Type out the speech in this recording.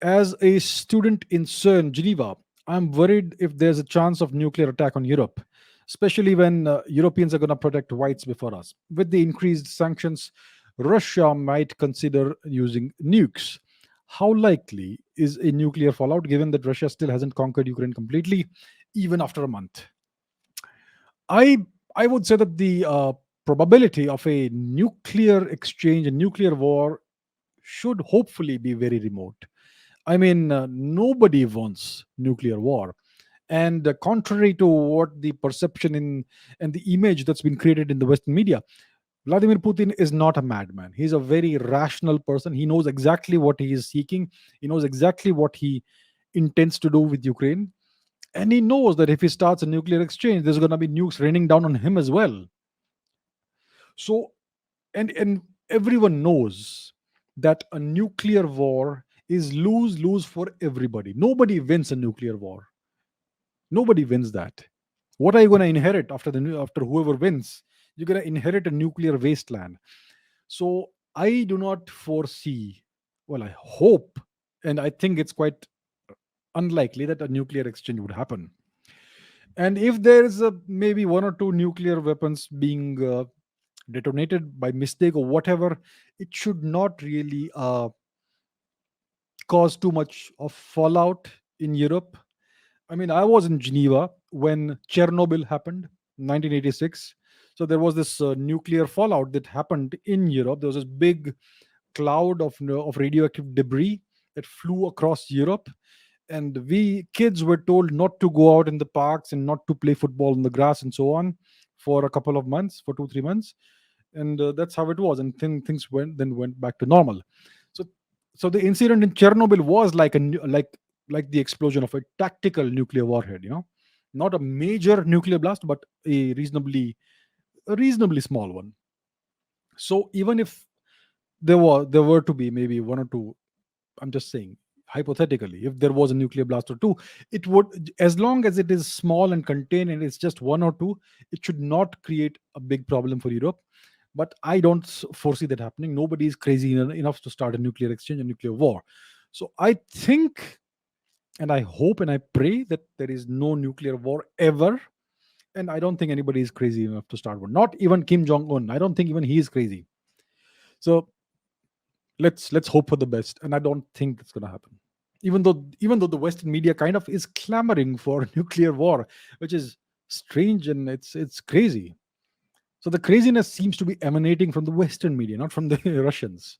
As a student in CERN, Geneva, I'm worried if there's a chance of nuclear attack on Europe, especially when Europeans are going to protect whites before us. With the increased sanctions, Russia might consider using nukes. How likely is a nuclear fallout given that Russia still hasn't conquered Ukraine completely, even after a month? I I would say that the probability of a nuclear exchange, a nuclear war, should hopefully be very remote. I mean, nobody wants nuclear war. And contrary to what the perception in and the image that's been created in the Western media, Vladimir Putin is not a madman. He's a very rational person. He knows exactly what he is seeking. He knows exactly what he intends to do with Ukraine. And he knows that if he starts a nuclear exchange, there's going to be nukes raining down on him as well. So, and everyone knows that a nuclear war is lose lose for everybody. Nobody wins a nuclear war. Nobody wins that. What are you going to inherit after whoever wins? You're going to inherit a nuclear wasteland. So I do not foresee. Well, I hope, and I think it's quite unlikely that a nuclear exchange would happen. And if there is maybe one or two nuclear weapons being detonated by mistake or whatever, it should not really cause too much of fallout in Europe. I mean, I was in Geneva when Chernobyl happened, 1986. So there was this nuclear fallout that happened in Europe. There was this big cloud of radioactive debris that flew across Europe, and we kids were told not to go out in the parks and not to play football in the grass and so on for a couple of months, for 2 3 months, and that's how it was. And things went back to normal. So so the incident in Chernobyl was like like the explosion of a tactical nuclear warhead. Not a major nuclear blast, but a reasonably small one. So even if there were to be maybe one or two, I'm just saying hypothetically, if there was a nuclear blast or two, it would, as long as it is small and contained and it's just one or two, it should not create a big problem for Europe. But I don't foresee that happening. Nobody is crazy enough to start a nuclear exchange, a nuclear war. So I think, and I hope and I pray that there is no nuclear war ever. And I don't think anybody is crazy enough to start one. Not even Kim Jong Un. I don't think even he is crazy. So let's hope for the best, and I don't think that's going to happen. Even though the Western media kind of is clamoring for nuclear war, which is strange, and it's crazy. So the craziness seems to be emanating from the Western media, not from the Russians.